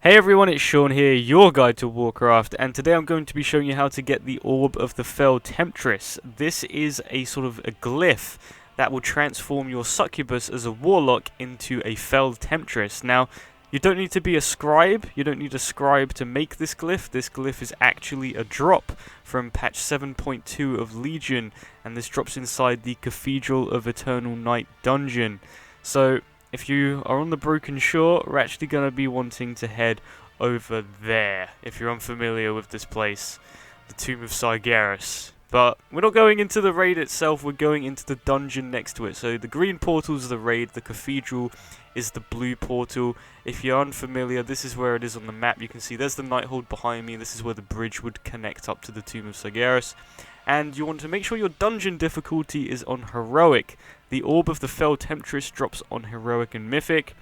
Hey everyone, it's Sean here, your guide to Warcraft, and today I'm going to be showing you how to get the Orb of the Fel Temptress. This is a sort of a glyph that will transform your Succubus as a Warlock into a Fel Temptress. Now, you don't need to be a scribe, you don't need a scribe to make this glyph. This glyph is actually a drop from patch 7.2 of Legion, and this drops inside the Cathedral of Eternal Night dungeon. So, if you are on the Broken Shore, we're actually going to be wanting to head over there, if you're unfamiliar with this place, the Tomb of Sargeras. But we're not going into the raid itself, we're going into the dungeon next to it. So the green portal is the raid, the cathedral is the blue portal. If you're unfamiliar, this is where it is on the map. You can see there's the Nighthold behind me, this is where the bridge would connect up to the Tomb of Sargeras. And you want to make sure your dungeon difficulty is on Heroic. The Orb of the Fel Temptress drops on Heroic and Mythic.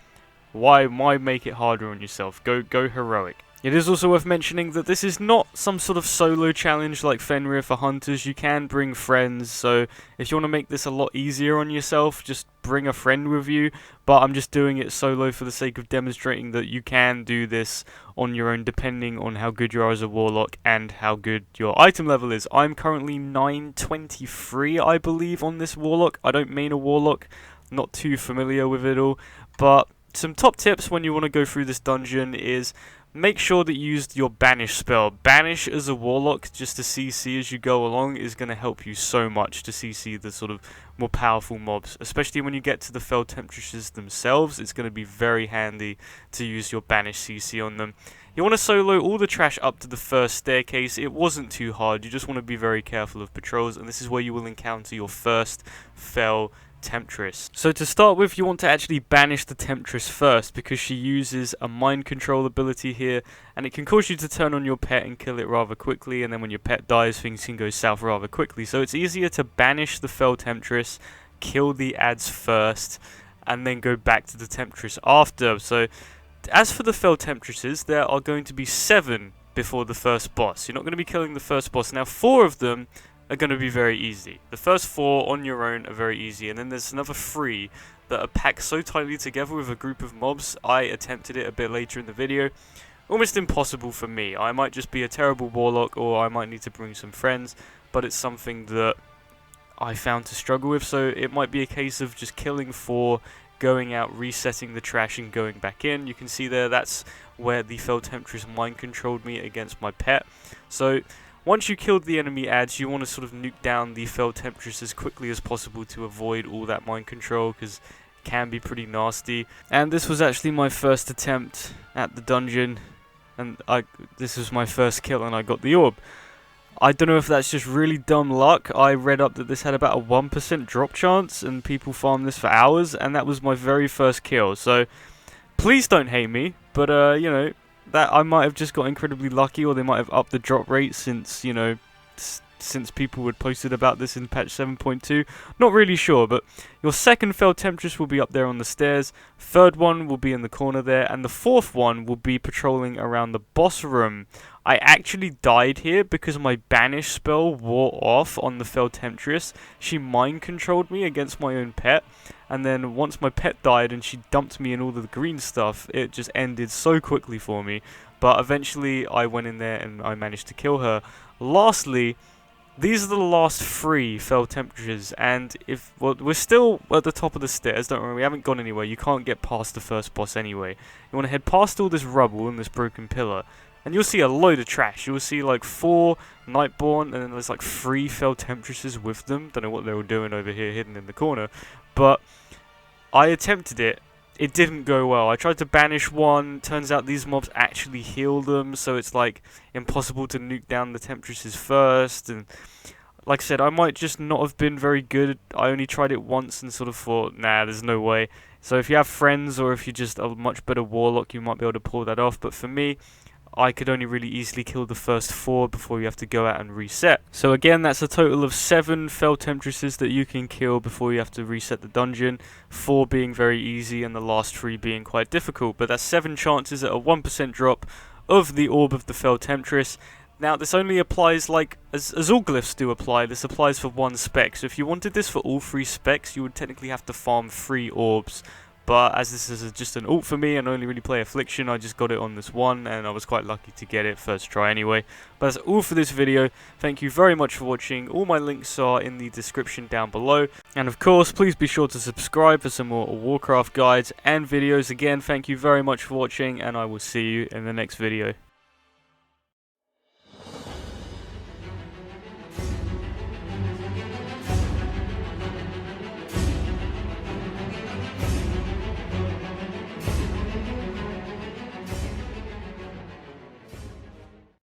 Why make it harder on yourself? Go Heroic. It is also worth mentioning that this is not some sort of solo challenge like Fenrir for Hunters. You can bring friends, so if you want to make this a lot easier on yourself, just bring a friend with you. But I'm just doing it solo for the sake of demonstrating that you can do this on your own depending on how good you are as a Warlock and how good your item level is. I'm currently 923, I believe, on this Warlock. I don't main a Warlock, not too familiar with it all, but some top tips when you want to go through this dungeon is make sure that you use your Banish spell. Banish as a Warlock, just to CC as you go along, is going to help you so much to CC the sort of more powerful mobs. Especially when you get to the Fel Temptresses themselves, it's going to be very handy to use your Banish CC on them. You want to solo all the trash up to the first staircase. It wasn't too hard, you just want to be very careful of patrols, and this is where you will encounter your first Fel Temptress. So to start with, you want to actually banish the Temptress first, because she uses a mind control ability here, and it can cause you to turn on your pet and kill it rather quickly, and then when your pet dies, things can go south rather quickly. So it's easier to banish the Fel Temptress, kill the ads first, and then go back to the Temptress after. So as for the Fel Temptresses, there are going to be 7 before the first boss. You're not going to be killing the first boss. Now 4 of them are going to be very easy. The first 4 on your own are very easy, and then there's another 3 that are packed so tightly together with a group of mobs. I attempted it a bit later in the video. Almost impossible for me. I might just be a terrible Warlock, or I might need to bring some friends, but it's something that I found to struggle with, so it might be a case of just killing 4, going out, resetting the trash, and going back in. You can see there, that's where the Fel Temptress mind controlled me against my pet. So once you killed the enemy ads, you want to sort of nuke down the Fel Temptress as quickly as possible to avoid all that mind control, because it can be pretty nasty. And this was actually my first attempt at the dungeon, and this was my first kill, and I got the orb. I don't know if that's just really dumb luck. I read up that this had about a 1% drop chance, and people farm this for hours, and that was my very first kill. So please don't hate me, but you know, that I might have just got incredibly lucky, or they might have upped the drop rate since, you know, since people had posted about this in patch 7.2. Not really sure, but your second Fel Temptress will be up there on the stairs, third one will be in the corner there, and the fourth one will be patrolling around the boss room. I actually died here because my Banish spell wore off on the Fel Temptress. She mind controlled me against my own pet, and then once my pet died and she dumped me in all of the green stuff, it just ended so quickly for me. But eventually I went in there and I managed to kill her. Lastly, these are the last 3 Fel Temptresses, and we're still at the top of the stairs, don't worry, we haven't gone anywhere. You can't get past the first boss anyway. You want to head past all this rubble and this broken pillar, and you'll see a load of trash. You'll see like 4 Nightborn, and then there's like 3 Fel Temptresses with them. Don't know what they were doing over here hidden in the corner, but I attempted it. It didn't go well. I tried to banish one, turns out these mobs actually heal them, so it's like impossible to nuke down the Temptresses first, and like I said, I might just not have been very good. I only tried it once and sort of thought, nah, there's no way. So if you have friends, or if you're just a much better Warlock, you might be able to pull that off, but for me, I could only really easily kill the first 4 before you have to go out and reset. So again, that's a total of 7 Fel Temptresses that you can kill before you have to reset the dungeon, 4 being very easy and the last 3 being quite difficult. But that's 7 chances at a 1% drop of the Orb of the Fel Temptress. Now this only applies, like, as all glyphs do apply, this applies for 1 spec. So if you wanted this for all 3 specs, you would technically have to farm 3 orbs But as this is just an ult for me and I only really play Affliction, I just got it on this one, and I was quite lucky to get it first try anyway. But that's all for this video. Thank you very much for watching. All my links are in the description down below. And of course, please be sure to subscribe for some more Warcraft guides and videos. Again, thank you very much for watching, and I will see you in the next video.